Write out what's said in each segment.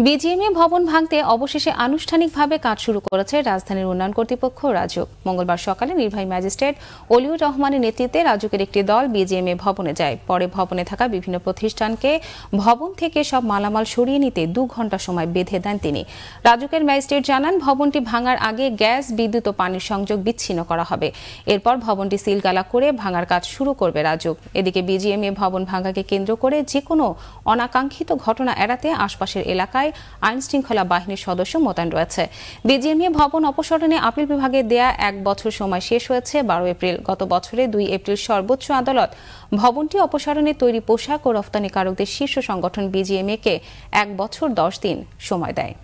BGMEA ভবন ভাঙতে অবশেষে আনুষ্ঠানিকভাবে কাজ শুরু করেছে রাজধানীর উন্নয়ন কর্তৃপক্ষ রাজউক। মঙ্গলবার সকালে নির্বাহী ম্যাজিস্ট্রেট অলিউর রহমানের নেতৃত্বে রাজউকের একটি দল বিজিএমইএ ভবনে যায়। পরে ভবনে থাকা বিভিন্ন প্রতিষ্ঠানকে ভবন থেকে সব মালামাল সরিয়ে নিতে 2 ঘণ্টা সময় বেঁধে দেন তিনি। রাজউকের ম্যাজিস্ট্রেট জানান, ভবনটি ভাঙার আগে গ্যাস, বিদ্যুৎ ও পানির সংযোগ বিচ্ছিন্ন করা হবে। এরপর ভবনটি সিলগালা করে ভাঙার কাজ শুরু করবে রাজউক। এদিকে বিজিএমইএ ভবন ভাঙাকে কেন্দ্র করে যে কোনো অনাকাঙ্ক্ষিত ঘটনা এড়াতে আশপাশের এলাকায় আইন শৃঙ্খলা বাহিনীর সদস্য মোতায়েন রয়েছে। বিজিএমইএ ভবন অপসারণে আপিল বিভাগে দেয়া 1 বছর সময় শেষ হয়েছে 12 এপ্রিল। গত বছরে 2 এপ্রিল সর্বোচ্চ আদালত ভবনটি অপসারণে তৈরি পোশাক ও রফতানিকারকদের শীর্ষ সংগঠন বিজিএমইএ-কে 1 বছর 10 দিন সময় দেয়।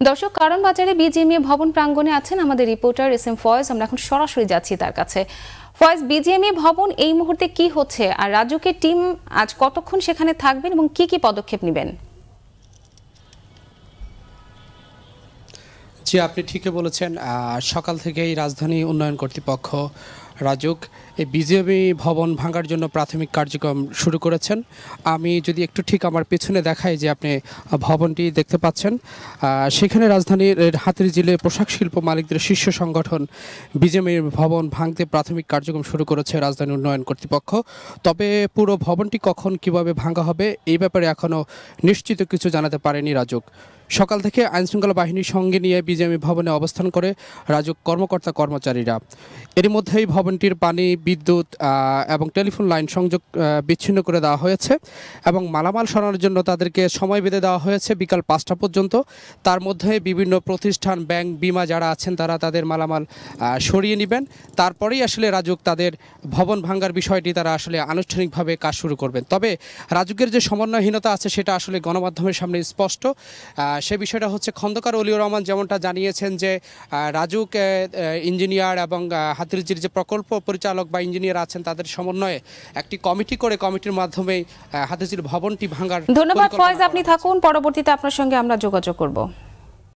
দর্শক, কারণ বাজারে বিজিএমইএ ভবন প্রাঙ্গণে আছেন আমাদের রিপোর্টার এসএম ফয়েজ। আমরা এখন সরাসরি যাচ্ছি তার কাছে। ফয়েজ, বিজিএমইএ ভবন এই মুহূর্তে কি হচ্ছে, আর রাজউকের টিম আজ কতক্ষণ সেখানে থাকবেন এবং কি কি পদক্ষেপ নেবেন? জি, আপনি ঠিকই বলেছেন। সকাল থেকেই রাজধানী উন্নয়ন কর্তৃপক্ষ রাজউক এই বিজিএমইএ ভবন ভাঙার জন্য প্রাথমিক কার্যক্রম শুরু করেছেন। আমি যদি একটু ঠিক আমার পেছনে দেখাই যে আপনি ভবনটি দেখতে পাচ্ছেন, সেখানে রাজধানীর হাতিরঝিলে পোশাক শিল্প মালিকদের শীর্ষ সংগঠন বিজিএমইএ ভবন ভাঙতে প্রাথমিক কার্যক্রম শুরু করেছে রাজধানী উন্নয়ন কর্তৃপক্ষ। তবে পুরো ভবনটি কখন কিভাবে ভাঙা হবে এই ব্যাপারে এখনও নিশ্চিত কিছু জানাতে পারেনি রাজউক। সকাল থেকে আইনশৃঙ্খলা বাহিনীর সঙ্গে নিয়ে বিজিএমইএ ভবনে অবস্থান করে রাজউক কর্মকর্তা কর্মচারীরা। এর মধ্যেই ভবনটির পানি, বিদ্যুৎ এবং টেলিফোন লাইন সংযোগ বিচ্ছিন্ন করে দেওয়া হয়েছে এবং মালামাল সরানোর জন্য তাদেরকে সময় বেঁধে দেওয়া হয়েছে বিকাল 5টা পর্যন্ত। তার মধ্যে বিভিন্ন প্রতিষ্ঠান, ব্যাংক, বিমা যারা আছেন তারা তাদের মালামাল সরিয়ে নেবেন। তারপরেই আসলে রাজউক তাদের ভবন ভাঙার বিষয়টি তারা আসলে আনুষ্ঠানিকভাবে কাজ শুরু করবেন। তবে রাজউকের যে সমন্বয়হীনতা আছে সেটা আসলে গণমাধ্যমের সামনে স্পষ্ট। সে বিষয়টা হচ্ছে, খন্দকার অলিউর রহমান যেমনটা জানিয়েছেন যে রাজউক ইঞ্জিনিয়ার এবং হাতিরঝির যে প্রকল্প পরিচালক বা ইঞ্জিনিয়ার আছেন তাদের সমন্বয়ে একটি কমিটি করে কমিটির মাধ্যমে হাতিরঝির ভবনটি ভাঙার। ধন্যবাদ ফয়েজ, আপনি থাকুন, পরবর্তীতে আপনার সঙ্গে আমরা যোগাযোগ করব।